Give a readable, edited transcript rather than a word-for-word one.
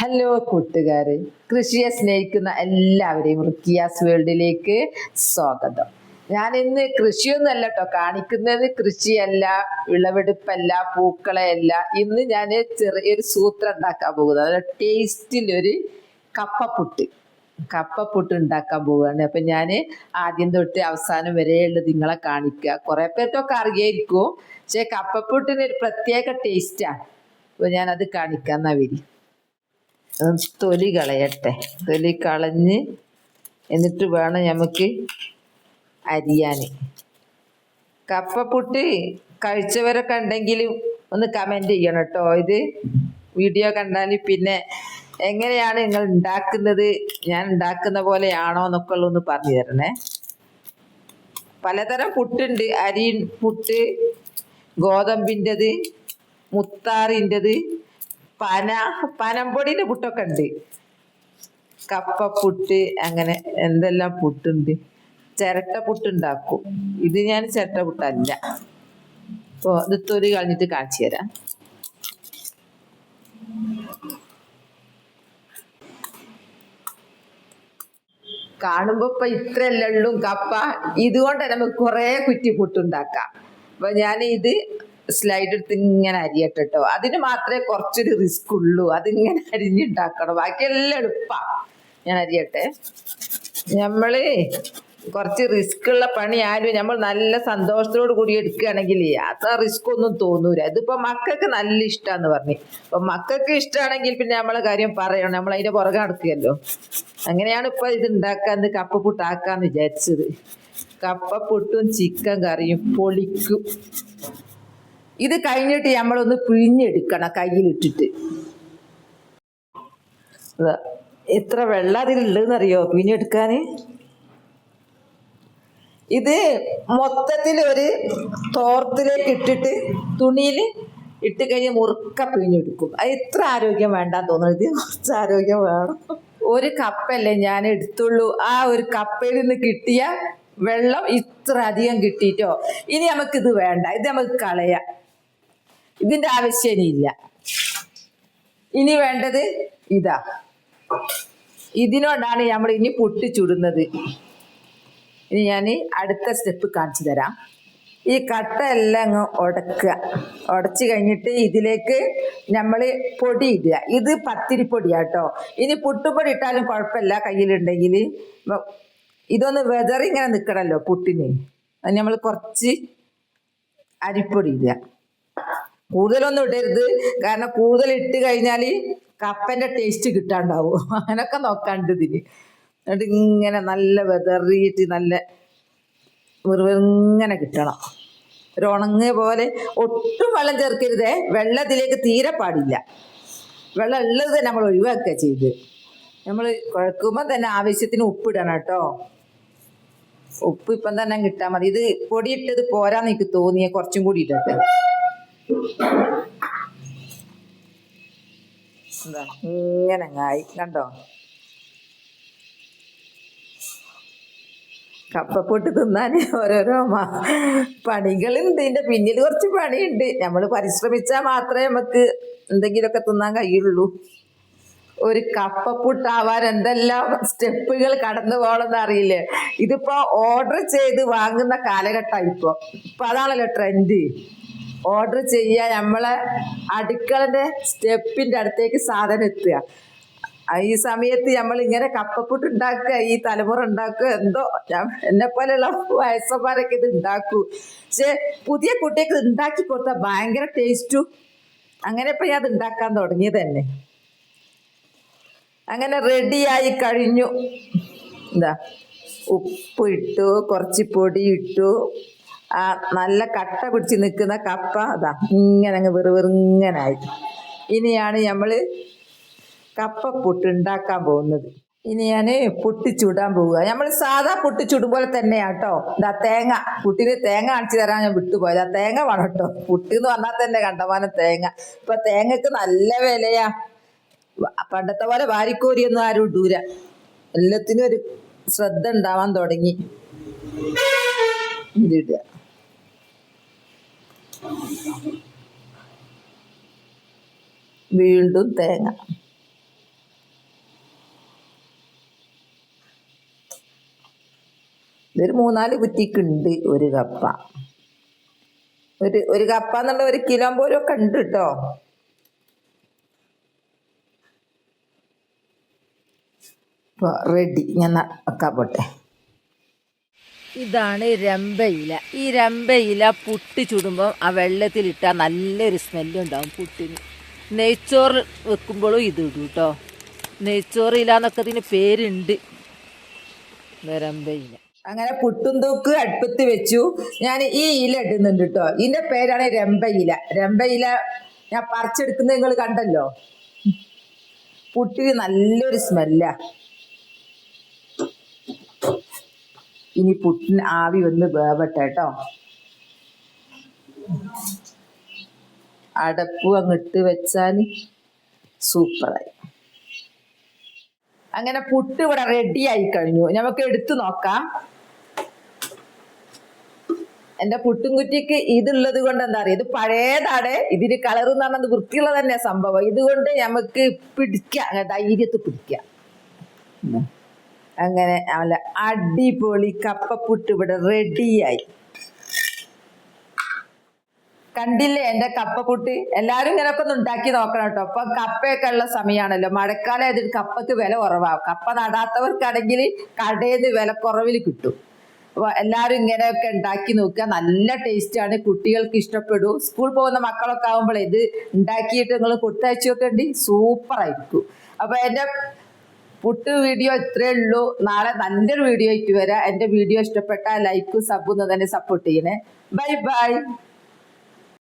Hello കൂട്ടുകാരെ, കൃഷിയെ സ്നേഹിക്കുന്ന എല്ലാവരെയും റുക്കിയാസ് വേൾഡിലേക്ക് സ്വാഗതം. ഞാൻ ഇന്ന് കൃഷിയൊന്നുമല്ല കേട്ടോ കാണിക്കുന്നത്. കൃഷിയല്ല, വിളവെടുപ്പല്ല, പൂക്കളയല്ല. ഇന്ന് ഞാൻ ചെറിയൊരു സൂത്രം ഉണ്ടാക്കാൻ പോകുന്നത്, അതായത് ടേസ്റ്റിലൊരു കപ്പപ്പുട്ട് ഉണ്ടാക്കാൻ പോവുകയാണ്. അപ്പം ഞാൻ ആദ്യം തൊട്ട് അവസാനം വരെയുള്ളത് നിങ്ങളെ കാണിക്കുക. കുറേ പേർക്കൊക്കെ അറിയായിരിക്കും, പക്ഷേ കപ്പപ്പുട്ടിന് ഒരു പ്രത്യേക ടേസ്റ്റാണ്. അപ്പോൾ ഞാനത് കാണിക്കാമെന്നാ വരി. തൊലി കളയട്ടെ. തൊലി കളഞ്ഞ് എന്നിട്ട് വേണം നമുക്ക് അരിയാൻ. കപ്പപ്പുട്ട് കഴിച്ചവരൊക്കെ ഉണ്ടെങ്കിൽ ഒന്ന് കമൻറ്റ് ചെയ്യണം കേട്ടോ. ഇത് വീഡിയോ കണ്ടാൽ പിന്നെ എങ്ങനെയാണ് നിങ്ങൾ ഉണ്ടാക്കുന്നത്, ഞാൻ ഉണ്ടാക്കുന്ന പോലെയാണോ എന്നൊക്കെ ഉള്ളതൊന്ന് പറഞ്ഞു തരണേ. പലതരം പുട്ടുണ്ട്. അരി പുട്ട്, ഗോതമ്പിൻ്റെത്, മുത്താറിൻ്റെത്, പനമ്പൊടിൻ്റെ പുട്ടൊക്കെ ഉണ്ട്. കപ്പപ്പുട്ട്, അങ്ങനെ എന്തെല്ലാം പുട്ടുണ്ട്. ചിരട്ട പുട്ടുണ്ടാക്കും. ഇത് ഞാൻ ചിരട്ട പുട്ടല്ല. അപ്പോൾ ഇത് തൊലി കളഞ്ഞിട്ട് കാണിച്ചു തരാം. കാണുമ്പോ ഇപ്പൊ ഇത്രയല്ലേ ഉള്ളൂ കപ്പ. ഇതുകൊണ്ട് നമുക്ക് കുറേ കുറ്റി പുട്ടുണ്ടാക്കാം. അപ്പൊ ഞാൻ ഇത് സ്ലൈഡ് എടുത്ത് ഇങ്ങനെ അരിയട്ടെ കേട്ടോ. അതിന് മാത്രമേ കുറച്ചൊരു റിസ്ക് ഉള്ളൂ. അതിങ്ങനെ അരിഞ്ഞുണ്ടാക്കണം, ബാക്കിയെല്ലാം എളുപ്പമാണ്. ഞാൻ അരിയട്ടെ. നമ്മള് കുറച്ച് റിസ്ക് ഉള്ള പണി ആരും നമ്മൾ നല്ല സന്തോഷത്തോടു കൂടി എടുക്കുകയാണെങ്കിൽ അത്ര റിസ്ക് ഒന്നും തോന്നൂല. ഇതിപ്പോ മക്കൾക്ക് നല്ല ഇഷ്ടമാന്ന് പറഞ്ഞു. അപ്പൊ മക്കൾക്ക് ഇഷ്ടമാണെങ്കിൽ പിന്നെ നമ്മളെ കാര്യം പറയണം, നമ്മൾ അതിന്റെ പുറകെ നടക്കുകയല്ലോ. അങ്ങനെയാണ് ഇപ്പൊ ഇത് ഉണ്ടാക്കാന്ന്, കപ്പപ്പുട്ടാക്കാന്ന് വിചാരിച്ചത്. കപ്പപ്പുട്ടും ചിക്കൻ കറിയും പൊളിക്കും. ഇത് കഴിഞ്ഞിട്ട് നമ്മളൊന്ന് പിഴിഞ്ഞെടുക്കണം കയ്യിലിട്ടിട്ട്. എത്ര വെള്ളം അതിലുള്ളതെന്നറിയോ പിഴിഞ്ഞെടുക്കാൻ? ഇത് മൊത്തത്തിൽ ഒരു തോർത്തിലേക്ക് ഇട്ടിട്ട് തുണിയിൽ ഇട്ട് കഴിഞ്ഞ് മുറുക്ക പിഴിഞ്ഞെടുക്കും. അത് ഇത്ര ആരോഗ്യം വേണ്ടാന്ന് തോന്നുന്നു. ഇത് കുറച്ച് ആരോഗ്യം വേണം. ഒരു കപ്പല്ലേ ഞാൻ എടുത്തുള്ളൂ. ആ ഒരു കപ്പയിൽ നിന്ന് കിട്ടിയ വെള്ളം ഇത്ര അധികം കിട്ടിയിട്ടോ. ഇനി നമുക്കിത് വേണ്ട, ഇത് നമുക്ക് കളയാം. ഇതിന്റെ ആവശ്യം ഇനിയില്ല. ഇനി വേണ്ടത് ഇതാ. ഇതിനോടാണ് നമ്മൾ ഇനി പുട്ട് ചുടുന്നത്. ഇനി ഞാൻ അടുത്ത സ്റ്റെപ്പ് കാണിച്ചു തരാം. ഈ കട്ട എല്ലാം അങ്ങ് ഉടക്കുക. ഉടച്ചു കഴിഞ്ഞിട്ട് ഇതിലേക്ക് നമ്മൾ പൊടി ഇടുക. ഇത് പത്തിരിപ്പൊടിയാട്ടോ. ഇനി പുട്ടുപൊടി ഇട്ടാലും കുഴപ്പമില്ല കയ്യിലുണ്ടെങ്കിൽ. ഇതൊന്ന് വെതറിങ്ങനെ നിൽക്കണമല്ലോ പുട്ടിന്. അത് നമ്മൾ കുറച്ച് അരിപ്പൊടി ഇടുക. കൂടുതലൊന്നും ഇടരുത്, കാരണം കൂടുതൽ ഇട്ട് കഴിഞ്ഞാൽ കപ്പൻ്റെ ടേസ്റ്റ് കിട്ടാണ്ടാവും. അങ്ങനൊക്കെ നോക്കാണ്ട് ഇതിന്. എന്നിട്ട് ഇങ്ങനെ നല്ല വെതറിയിട്ട് നല്ല വെറുങ്ങനെ കിട്ടണം. ഒരു ഉണങ്ങിയ പോലെ. ഒട്ടും വെള്ളം ചേർക്കരുതേ. വെള്ളത്തിലേക്ക് തീരെ പാടില്ല. വെള്ളം ഉള്ളത് തന്നെ നമ്മൾ ഒഴിവാക്കുക ചെയ്ത്. നമ്മൾ കുഴക്കുമ്പോൾ തന്നെ ആവശ്യത്തിന് ഉപ്പിടണം കേട്ടോ. ഉപ്പ് ഇപ്പം തന്നെ കിട്ടാൽ മതി. ഇത് പൊടിയിട്ടത് പോരാന്ന് എനിക്ക് തോന്നിയ കുറച്ചും കൂടി ഇടട്ടെ. എന്താ ഇങ്ങനെ ആയി കണ്ടോ? കപ്പപ്പൊട്ട് തിന്നാൻ ഓരോരോ പണികളുണ്ട്. ഇതിന്റെ പിന്നിൽ കുറച്ച് പണിയുണ്ട്. നമ്മൾ പരിശ്രമിച്ചാൽ മാത്രമേ നമുക്ക് എന്തെങ്കിലുമൊക്കെ തിന്നാൻ കഴിയുള്ളൂ. ഒരു കപ്പപ്പുട്ടാവാൻ എന്തെല്ലാം സ്റ്റെപ്പുകൾ കടന്നു പോകണമെന്ന് അറിയില്ലേ. ഇതിപ്പോ ഓർഡർ ചെയ്ത് വാങ്ങുന്ന കാലഘട്ടം. ഇപ്പൊ അതാണല്ലോ ട്രെൻഡ്. ഓർഡർ ചെയ്യുക, നമ്മളെ അടുക്കളന്റെ സ്റ്റെപ്പിന്റെ അടുത്തേക്ക് സാധനം എത്തുക. ഈ സമയത്ത് നമ്മൾ ഇങ്ങനെ കപ്പപ്പുട്ട് ഉണ്ടാക്കുക, ഈ തലമുറ ഉണ്ടാക്കുക. എന്തോ എന്നെ പോലെയുള്ള വയസ്സന്മാരൊക്കെ ഇത് ഉണ്ടാക്കൂ. പക്ഷെ പുതിയ കുട്ടിയൊക്കെ ഉണ്ടാക്കി കൊടുത്താൽ ഭയങ്കര ടേസ്റ്റും. അങ്ങനെ ഇപ്പൊ ഞാൻ അത് ഉണ്ടാക്കാൻ തുടങ്ങിയത് തന്നെ. അങ്ങനെ റെഡിയായി കഴിഞ്ഞു. എന്താ ഉപ്പ് ഇട്ടു, കുറച്ച് പൊടി ഇട്ടു. ആ നല്ല കട്ട പിടിച്ച് നിൽക്കുന്ന കപ്പ അതാ ഇങ്ങനെ അങ്ങ് വെറുങ്ങനായി. ഇനിയാണ് നമ്മൾ കപ്പപ്പുട്ട് ഉണ്ടാക്കാൻ പോകുന്നത്. ഇനി ഞാൻ ചുടാൻ പോവുക. നമ്മൾ സാധാ ചുടും പോലെ തന്നെയാണ് കേട്ടോ. ഇതാ തേങ്ങ, പുട്ടിന് തേങ്ങ കാണിച്ചു തരാൻ ഞാൻ വിട്ടുപോയത്. ആ തേങ്ങ വേണം കേട്ടോ. പുട്ട് എന്ന് പറഞ്ഞാൽ തന്നെ കണ്ടമാനം തേങ്ങ. ഇപ്പൊ തേങ്ങക്ക് നല്ല വിലയാ. പണ്ടത്തെ പോലെ വാരിക്കോരിയൊന്നും ആരും ഇടൂല. എല്ലാത്തിനും ഒരു ശ്രദ്ധ ഉണ്ടാവാൻ തുടങ്ങി. ഇതിടുക. വീണ്ടും തേങ്ങ. ഇതൊരു 3-4 കുറ്റിക്കുണ്ട് ഒരു കപ്പ. ഒരു കപ്പ എന്നുള്ള 1 കിലോ പോലും ഒക്കെ ഉണ്ട് കേട്ടോ. ഇപ്പോൾ റെഡി. ഞാൻ വെക്കാൻ പോട്ടെ. ഇതാണ് രമ്പയില. ഈ രമ്പയില പുട്ട് ചുടുമ്പോൾ ആ വെള്ളത്തിലിട്ടാൽ നല്ലൊരു സ്മെല്ലുണ്ടാവും പുട്ടിന്. നെയ്ച്ചോറ് വെക്കുമ്പോഴും ഇത് ഇടും കേട്ടോ. നെയ്ച്ചോറില എന്നൊക്കെ ഇതിന് പേരുണ്ട്, രമ്പയില. അങ്ങനെ പുട്ടും തൂക്ക് അടുപ്പത്ത് വെച്ചു. ഞാൻ ഈ ഇല ഇടുന്നുണ്ട് കേട്ടോ. ഇതിന്റെ പേരാണ് രമ്പയില. രമ്പയില ഞാൻ പറിച്ചെടുക്കുന്നത് നിങ്ങൾ കണ്ടല്ലോ. പുട്ടിന് നല്ലൊരു സ്മെല്ലാ. ഇനി പുട്ടിന് ആവി വന്ന് വേവട്ടെ കേട്ടോ. അടപ്പ് അങ്ങിട്ട് വെച്ചാൽ സൂപ്പറായി. അങ്ങനെ പുട്ട് ഇവിടെ റെഡി ആയി കഴിഞ്ഞു. നമുക്ക് എടുത്തു നോക്കാം. എൻ്റെ പുട്ടും കുറ്റിക്ക് ഇതുള്ളത് കൊണ്ട് എന്താ പറയുക, ഇത് പഴയതാണ്. ഇതിന് കളർ എന്ന് പറഞ്ഞത് വൃത്തിയുള്ള തന്നെ സംഭവം. ഇതുകൊണ്ട് നമുക്ക് പിടിക്കാം, ധൈര്യത്തിൽ പിടിക്കാം. അങ്ങനെ നല്ല അടിപൊളി കപ്പപ്പുട്ട് ഇവിടെ റെഡിയായി. കണ്ടില്ലേ എൻ്റെ കപ്പപ്പുട്ട്? എല്ലാവരും ഇങ്ങനെയൊക്കെ ഒന്ന് ഉണ്ടാക്കി നോക്കണം കേട്ടോ. അപ്പൊ കപ്പയൊക്കെ ഉള്ള സമയമാണല്ലോ, മഴക്കാലം ആയതിന് കപ്പക്ക് വില കുറവാകും. കപ്പ നടാത്തവർക്കാണെങ്കിൽ കടയിൽ നിന്ന് വില കുറവിൽ കിട്ടും. അപ്പൊ എല്ലാവരും ഇങ്ങനെയൊക്കെ ഉണ്ടാക്കി നോക്കുക. നല്ല ടേസ്റ്റാണ്, കുട്ടികൾക്ക് ഇഷ്ടപ്പെടും. സ്കൂൾ പോകുന്ന മക്കളൊക്കെ ആകുമ്പോൾ ഇത് ഉണ്ടാക്കിയിട്ട് നിങ്ങൾ കൊടുത്തയച്ചു നോക്കണ്ടി, സൂപ്പറായിരിക്കും. അപ്പൊ എൻ്റെ പുട്ട് വീഡിയോ ഇത്രയേ ഉള്ളൂ. നാളെ നല്ലൊരു വീഡിയോ ആയിട്ട് വരാം. എൻ്റെ വീഡിയോ ഇഷ്ടപ്പെട്ടാൽ ലൈക്കും സബും തന്നെ സപ്പോർട്ട് ചെയ്യണേ. Bye bye.